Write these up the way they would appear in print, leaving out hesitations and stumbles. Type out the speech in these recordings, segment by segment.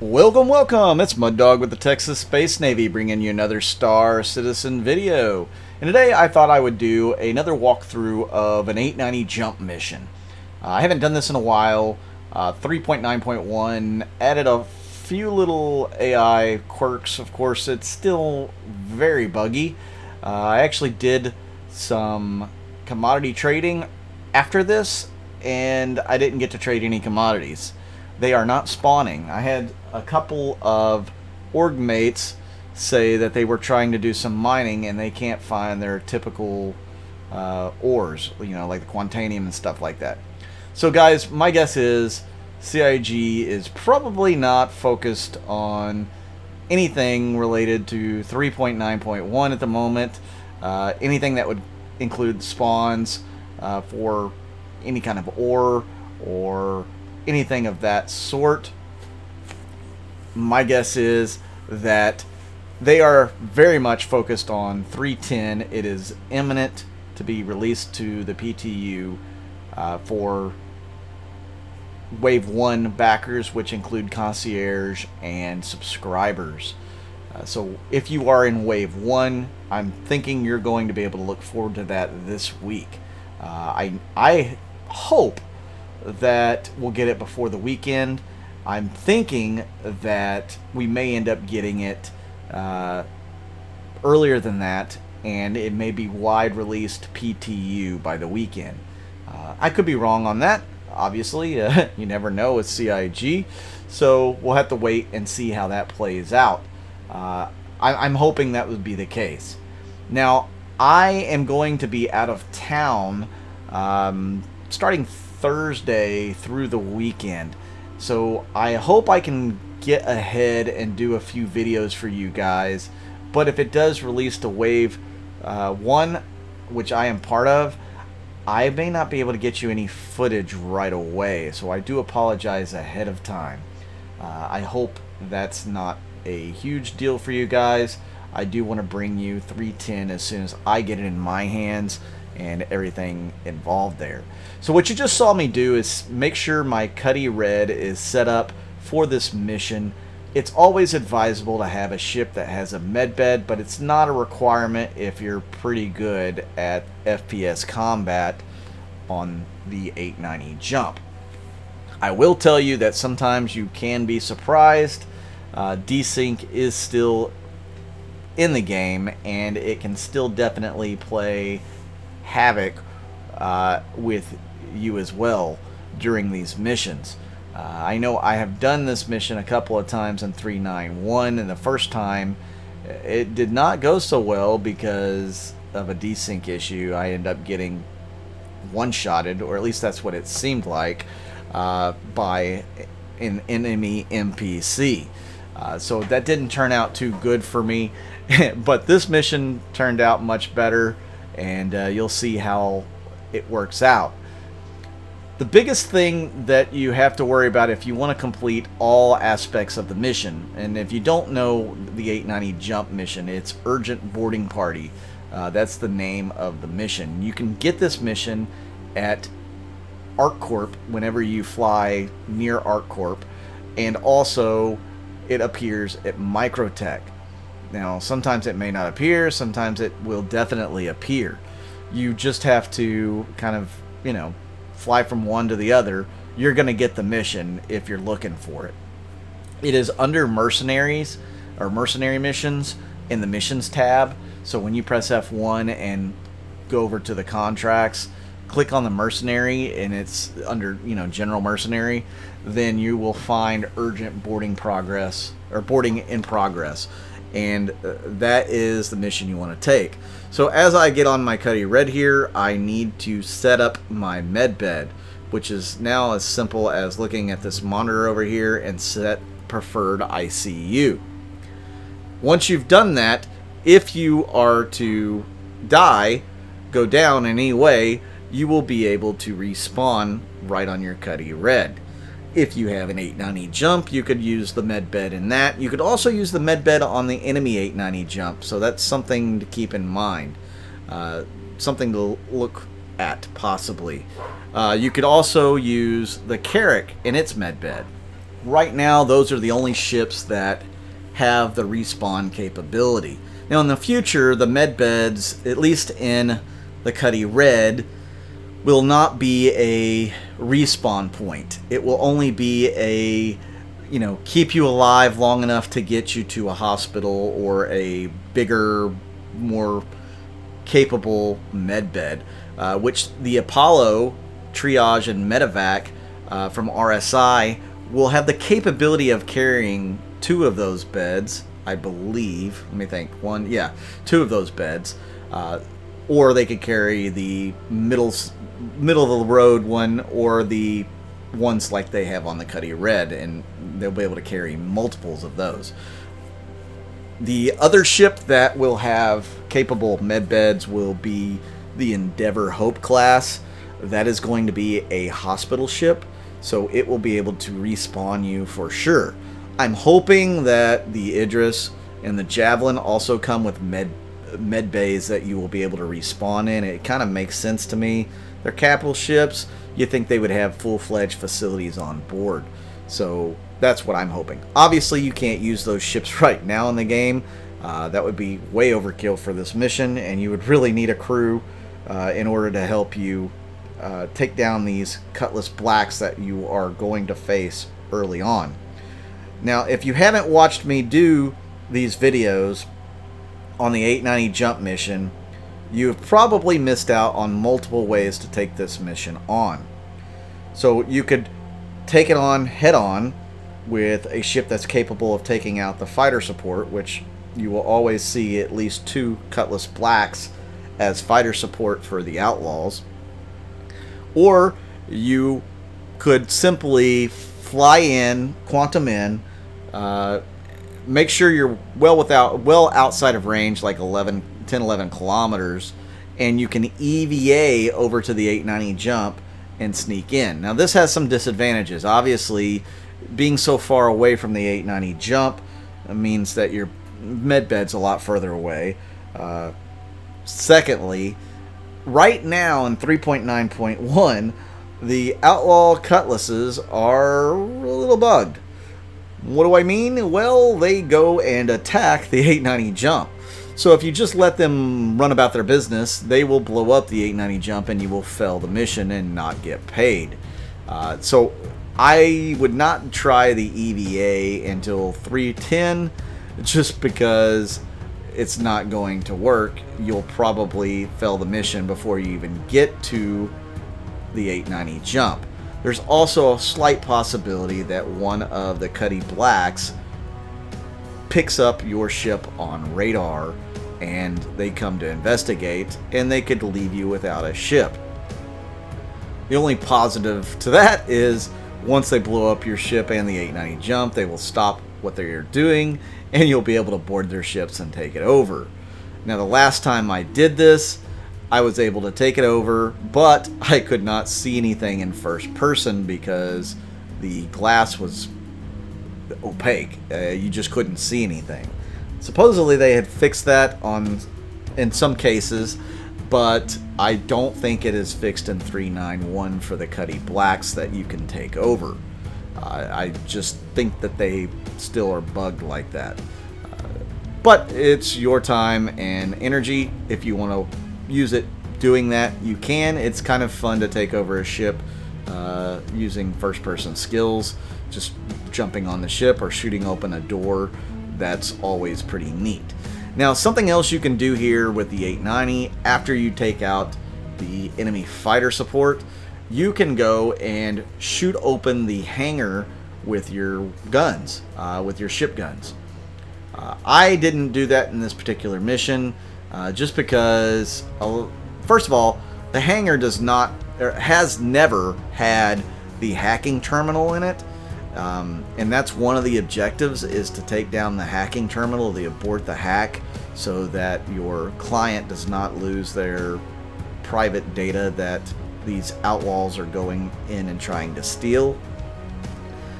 Welcome, welcome! It's Mud Dog with the Texas Space Navy bringing you another Star Citizen video. And today I thought I would do another walkthrough of an 890 jump mission. I haven't done this in a while. 3.9.1 added a few little AI quirks. Of course, it's still very buggy. I actually did some commodity trading after this, and I didn't get to trade any commodities. They are not spawning. I had a couple of org mates say that they were trying to do some mining and they can't find their typical ores, you know, like the Quantanium and stuff like that. So guys, my guess is CIG is probably not focused on anything related to 3.9.1 at the moment. Anything that would include spawns for any kind of ore or anything of that sort. My guess is that they are very much focused on 310. It is imminent to be released to the PTU for Wave 1 backers, which include concierge and subscribers. So if you are in Wave 1, I'm thinking you're going to be able to look forward to that this week. I hope that we'll get it before the weekend. I'm thinking that we may end up getting it earlier than that, and it may be wide released PTU by the weekend. I could be wrong on that, obviously. You never know with CIG, so we'll have to wait and see how that plays out. I'm hoping that would be the case. Now, I am going to be out of town starting Thursday through the weekend, so I hope I can get ahead and do a few videos for you guys. But if it does release to Wave 1, which I am part of, I may not be able to get you any footage right away, so I do apologize ahead of time. I hope that's not a huge deal for you guys. I do want to bring you 310 as soon as I get it in my hands and everything involved there. So what you just saw me do is make sure my Cuddy Red is set up for this mission. It's always advisable to have a ship that has a medbed, but it's not a requirement if you're pretty good at FPS combat on the 890 jump. I will tell you that sometimes you can be surprised. Desync is still in the game, and it can still definitely play havoc with you as well during these missions. I know I have done this mission a couple of times in 391, and the first time it did not go so well because of a desync issue. I ended up getting one-shotted, or at least that's what it seemed like, by an enemy NPC. So that didn't turn out too good for me, but this mission turned out much better, and you'll see how it works out. The biggest thing that you have to worry about if you want to complete all aspects of the mission, and if you don't know the 890 jump mission, it's Urgent Boarding Party. That's the name of the mission. You can get this mission at ArcCorp whenever you fly near ArcCorp, and also it appears at Microtech. Now, sometimes it may not appear, sometimes it will definitely appear. You just have to kind of, you know, fly from one to the other. You're going to get the mission if you're looking for it. It is under mercenaries or mercenary missions in the missions tab. So when you press F1 and go over to the contracts, click on the mercenary, and it's under, you know, general mercenary, then you will find urgent boarding progress or boarding in progress, and that is the mission you want to take. So as I get on my Cuddy Red here, I need to set up my medbed, which is now as simple as looking at this monitor over here and set preferred ICU. Once you've done that, if you are to die, go down in any way, you will be able to respawn right on your Cuddy Red. If you have an 890 jump, you could use the medbed in that. You could also use the medbed on the enemy 890 jump, so that's something to keep in mind. Something to look at, possibly. You could also use the Carrack in its medbed. right now, those are the only ships that have the respawn capability. Now, in the future, the med beds, at least in the Cuddy Red, will not be a respawn point. It will only be a, keep you alive long enough to get you to a hospital or a bigger, more capable med bed, which the Apollo triage and medevac from RSI will have the capability of carrying 2 of those beds, I believe. Let me think. 2 of those beds, or they could carry the middle of the road one, or the ones like they have on the Cuddy Red, and they'll be able to carry multiples of those. The other ship that will have capable med beds will be the Endeavour Hope class. That is going to be a hospital ship, so it will be able to respawn you for sure. I'm hoping that the Idris and the Javelin also come with med bays that you will be able to respawn in. It kind of makes sense to me. They're capital ships. You think they would have full-fledged facilities on board. So that's what I'm hoping. Obviously, you can't use those ships right now in the game. That would be way overkill for this mission, and you would really need a crew in order to help you take down these Cutlass Blacks that you are going to face early on. Now, if you haven't watched me do these videos on the 890 jump mission, you have probably missed out on multiple ways to take this mission on. So you could take it on head-on with a ship that's capable of taking out the fighter support, which you will always see at least 2 Cutlass Blacks as fighter support for the Outlaws. Or you could simply fly in, quantum in, make sure you're well outside of range, like 10, 11 kilometers, and you can EVA over to the 890 jump and sneak in. Now, this has some disadvantages. Obviously, being so far away from the 890 jump means that your med bed's a lot further away. Secondly, right now in 3.9.1, the Outlaw Cutlasses are a little bugged. What do I mean? Well, they go and attack the 890 jump. So if you just let them run about their business, they will blow up the 890 jump and you will fail the mission and not get paid. So I would not try the EVA until 310, just because it's not going to work. You'll probably fail the mission before you even get to the 890 jump. There's also a slight possibility that one of the Cuddy Blacks picks up your ship on radar and they come to investigate, and they could leave you without a ship. The only positive to that is once they blow up your ship and the 890 jump, they will stop what they're doing and you'll be able to board their ships and take it over. Now, the last time I did this, I was able to take it over, but I could not see anything in first person because the glass was opaque. You just couldn't see anything. Supposedly they had fixed that in some cases, but I don't think it is fixed in 391 for the Cuddy Blacks that you can take over. I just think that they still are bugged like that. But it's your time and energy. If you want to use it doing that, you can. It's kind of fun to take over a ship using first-person skills, just jumping on the ship or shooting open a door. That's always pretty neat. Now, something else you can do here with the 890, after you take out the enemy fighter support, you can go and shoot open the hangar with your guns, with your ship guns. I didn't do that in this particular mission, just because, first of all, the hangar has never had the hacking terminal in it. And that's one of the objectives, is to take down the hacking terminal, the abort the hack, so that your client does not lose their private data that these outlaws are going in and trying to steal.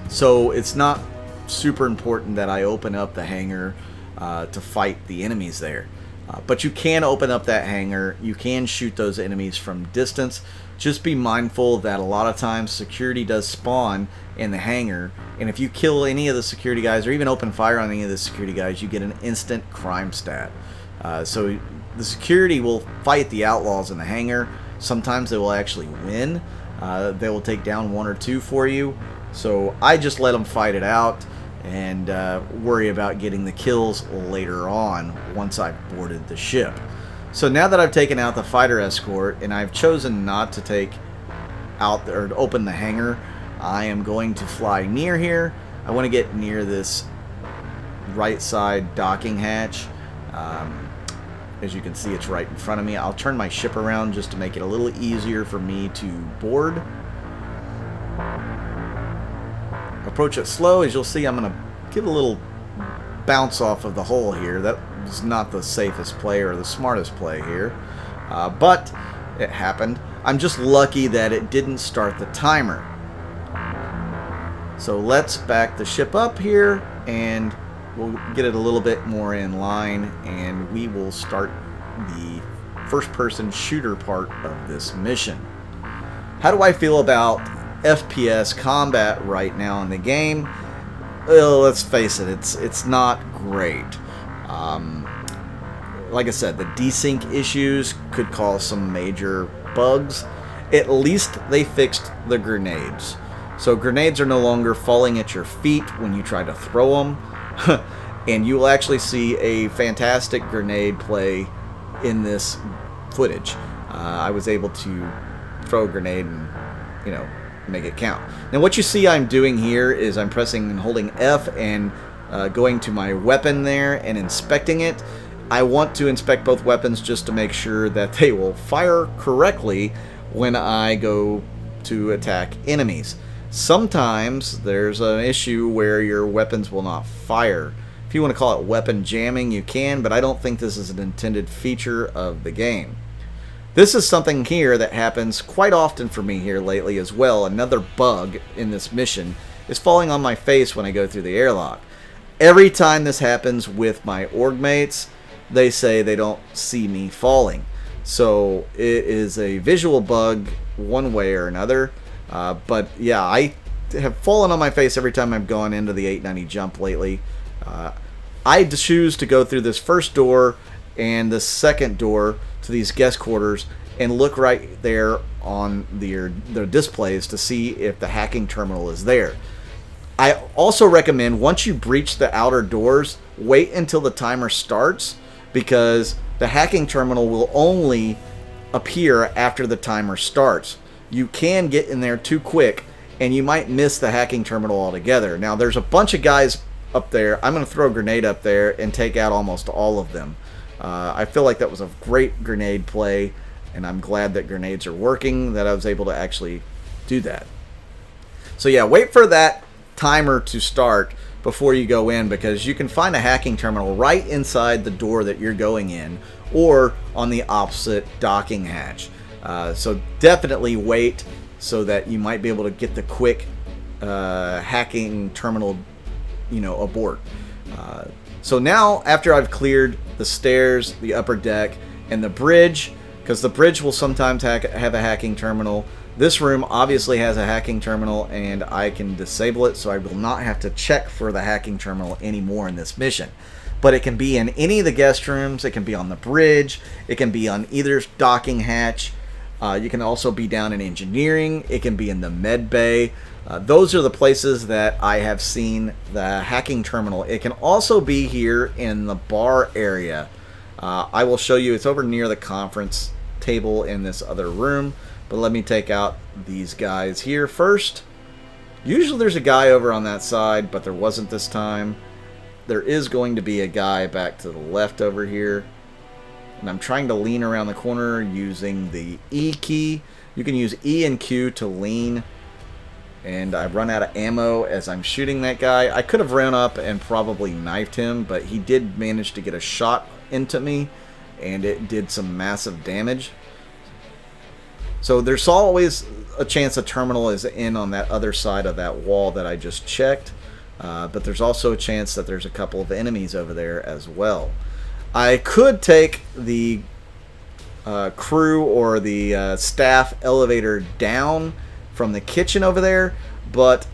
So it's not super important that I open up the hangar to fight the enemies there. But you can open up that hangar. You can shoot those enemies from distance. Just be mindful that a lot of times security does spawn in the hangar, and if you kill any of the security guys or even open fire on any of the security guys, you get an instant crime stat. So the security will fight the outlaws in the hangar. Sometimes they will actually win. They will take down one or two for you. So I just let them fight it out and worry about getting the kills later on once I've boarded the ship. So now that I've taken out the fighter escort and I've chosen not to take out or open the hangar, I am going to fly near here. I want to get near this right side docking hatch. As you can see, it's right in front of me. I'll turn my ship around just to make it a little easier for me to board. Approach it slow. As you'll see, I'm going to give a little bounce off of the hull here. That is not the safest play or the smartest play here, but it happened. I'm just lucky that it didn't start the timer. So let's back the ship up here and we'll get it a little bit more in line, and we will start the first-person shooter part of this mission. How do I feel about FPS combat right now in the game? Well, let's face it, it's not great. Like I said, the desync issues could cause some major bugs. At least they fixed the grenades. So grenades are no longer falling at your feet when you try to throw them. And you will actually see a fantastic grenade play in this footage. I was able to throw a grenade and, you know, make it count. Now what you see I'm doing here is I'm pressing and holding F and going to my weapon there and inspecting it. I want to inspect both weapons just to make sure that they will fire correctly when I go to attack enemies. Sometimes there's an issue where your weapons will not fire. If you want to call it weapon jamming, you can, but I don't think this is an intended feature of the game. This is something here that happens quite often for me here lately as well. Another bug in this mission is falling on my face when I go through the airlock. Every time this happens with my org mates, they say they don't see me falling. So it is a visual bug one way or another. But yeah, I have fallen on my face every time I've gone into the 890 jump lately. I choose to go through this first door and the second door to these guest quarters and look right there on their displays to see if the hacking terminal is there. I also recommend once you breach the outer doors, wait until the timer starts, because the hacking terminal will only appear after the timer starts. You can get in there too quick and you might miss the hacking terminal altogether. Now there's a bunch of guys up there. I'm going to throw a grenade up there and take out almost all of them. I feel like that was a great grenade play, and I'm glad that grenades are working, that I was able to actually do that. So yeah, wait for that timer to start before you go in, because you can find a hacking terminal right inside the door that you're going in or on the opposite docking hatch. So definitely wait so that you might be able to get the quick hacking terminal, you know, aboard. So now, after I've cleared the stairs, the upper deck, and the bridge, because the bridge will sometimes have a hacking terminal, this room obviously has a hacking terminal, and I can disable it, so I will not have to check for the hacking terminal anymore in this mission. But it can be in any of the guest rooms, it can be on the bridge, it can be on either docking hatch, you can also be down in engineering, it can be in the med bay. Those are the places that I have seen the hacking terminal. It can also be here in the bar area. I will show you, it's over near the conference table in this other room. But let me take out these guys here first. Usually there's a guy over on that side, but there wasn't this time. There is going to be a guy back to the left over here. And I'm trying to lean around the corner using the E key. You can use E and Q to lean. And I've run out of ammo as I'm shooting that guy. I could have run up and probably knifed him, but he did manage to get a shot into me, and it did some massive damage. So there's always a chance a terminal is in on that other side of that wall that I just checked, but there's also a chance that there's a couple of enemies over there as well. I could take the crew or the staff elevator down from the kitchen over there, but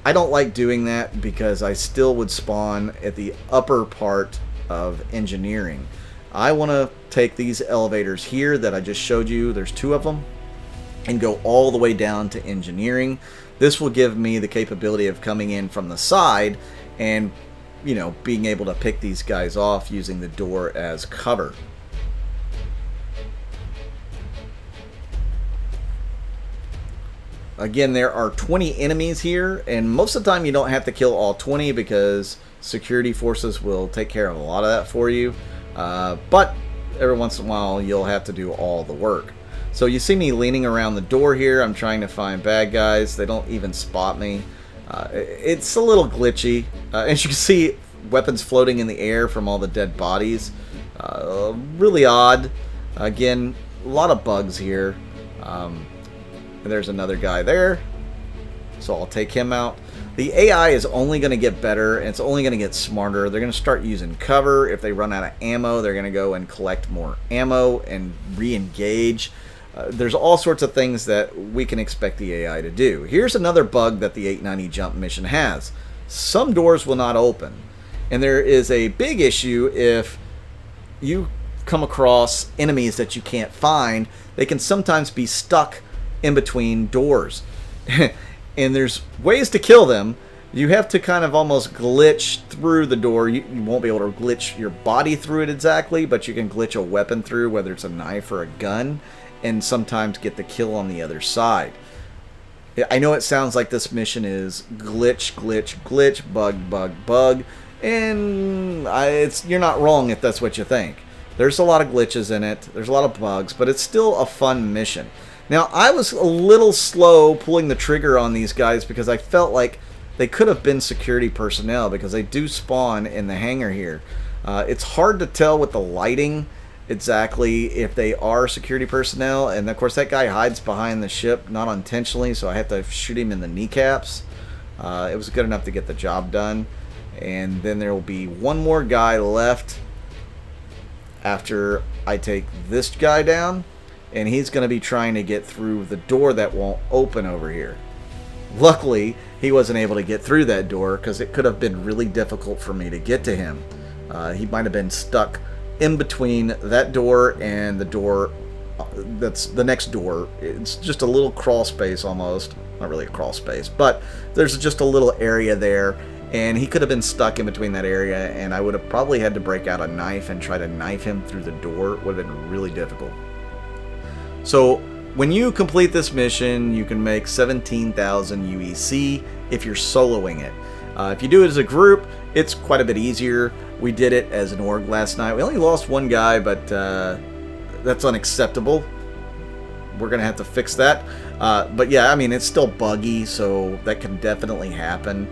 I don't like doing that because I still would spawn at the upper part of engineering. I want to take these elevators here that I just showed you, there's 2 of them, and go all the way down to engineering. This will give me the capability of coming in from the side and, you know, being able to pick these guys off using the door as cover. Again, there are 20 enemies here, and most of the time you don't have to kill all 20 because security forces will take care of a lot of that for you. But every once in a while you'll have to do all the work. So you see me leaning around the door here. I'm trying to find bad guys. They don't even spot me. It's a little glitchy. As you can see, weapons floating in the air from all the dead bodies. Really odd. Again, a lot of bugs here. And there's another guy there, so I'll take him out. The AI is only going to get better, and it's only going to get smarter. They're going to start using cover. If they run out of ammo, they're going to go and collect more ammo and re-engage. There's all sorts of things that we can expect the AI to do. Here's another bug that the 890 jump mission has. Some doors will not open, and there is a big issue if you come across enemies that you can't find. They can sometimes be stuck in between doors. And there's ways to kill them. You have to kind of almost glitch through the door. You won't be able to glitch your body through it exactly, but you can glitch a weapon through, whether it's a knife or a gun, and sometimes get the kill on the other side. I know it sounds like this mission is glitch, glitch, glitch, bug, bug, bug, and you're not wrong if that's what you think. There's a lot of glitches in it. There's a lot of bugs, but it's still a fun mission. Now, I was a little slow pulling the trigger on these guys because I felt like they could have been security personnel because they do spawn in the hangar here. It's hard to tell with the lighting exactly if they are security personnel, and of course that guy hides behind the ship, not intentionally, so I have to shoot him in the kneecaps. It was good enough to get the job done, and then there will be one more guy left after I take this guy down. And he's going to be trying to get through the door that won't open over here. Luckily, he wasn't able to get through that door because it could have been really difficult for me to get to him. He might have been stuck in between that door and the door that's the next door. It's just a little crawl space almost. Not really a crawl space, but there's just a little area there. And he could have been stuck in between that area, and I would have probably had to break out a knife and try to knife him through the door. It would have been really difficult. So when you complete this mission, you can make 17,000 UEC if you're soloing it. If you do it as a group, it's quite a bit easier. We did it as an org last night. We only lost one guy, but that's unacceptable. We're going to have to fix that. But yeah, I mean, it's still buggy, so that can definitely happen.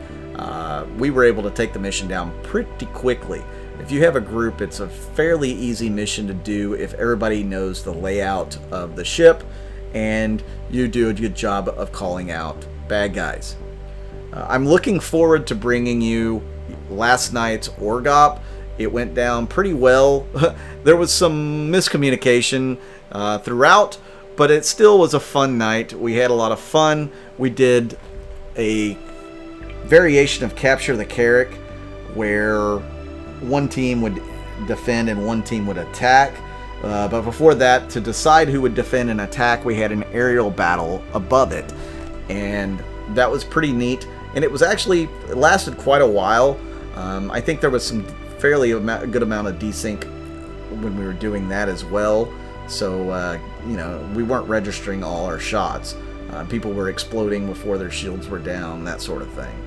We were able to take the mission down pretty quickly. If you have a group, it's a fairly easy mission to do if everybody knows the layout of the ship and you do a good job of calling out bad guys. I'm looking forward to bringing you last night's org op. It went down pretty well. There was some miscommunication throughout, but it still was a fun night. We had a lot of fun. We did a variation of Capture the Carrack where one team would defend and one team would attack. But before that, to decide who would defend and attack, we had an aerial battle above it. And that was pretty neat. And it lasted quite a while. I think there was some fairly good amount of desync when we were doing that as well. So, you know, we weren't registering all our shots. People were exploding before their shields were down, that sort of thing.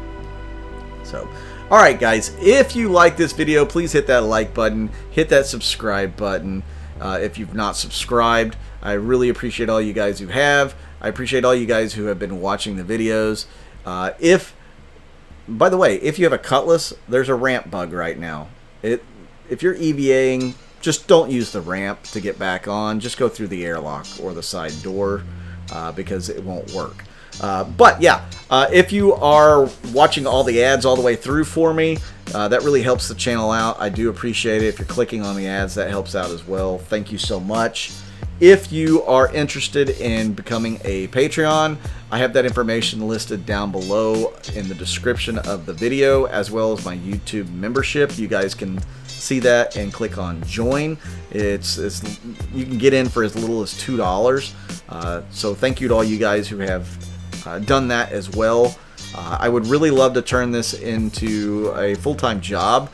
So, alright guys, if you like this video, please hit that like button, hit that subscribe button. If you've not subscribed, I really appreciate all you guys who have. I appreciate all you guys who have been watching the videos. By the way, if you have a cutlass, there's a ramp bug right now. If you're EVAing, just don't use the ramp to get back on. Just go through the airlock or the side door because it won't work. But yeah, if you are watching all the ads all the way through for me, that really helps the channel out. I do appreciate it. If you're clicking on the ads, that helps out as well. Thank you so much. If you are interested in becoming a Patreon, I have that information listed down below in the description of the video, as well as my YouTube membership. You guys can see that and click on join. You can get in for as little as $2. So thank you to all you guys who have done that as well. I would really love to turn this into a full-time job.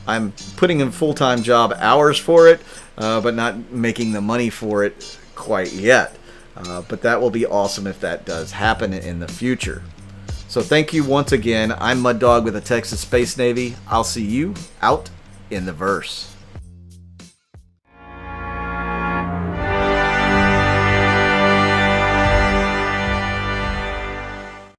I'm putting in full-time job hours for it, but not making the money for it quite yet. But that will be awesome if that does happen in the future. So thank you once again. I'm Mud Dog with the Texas Space Navy. I'll see you out in the verse.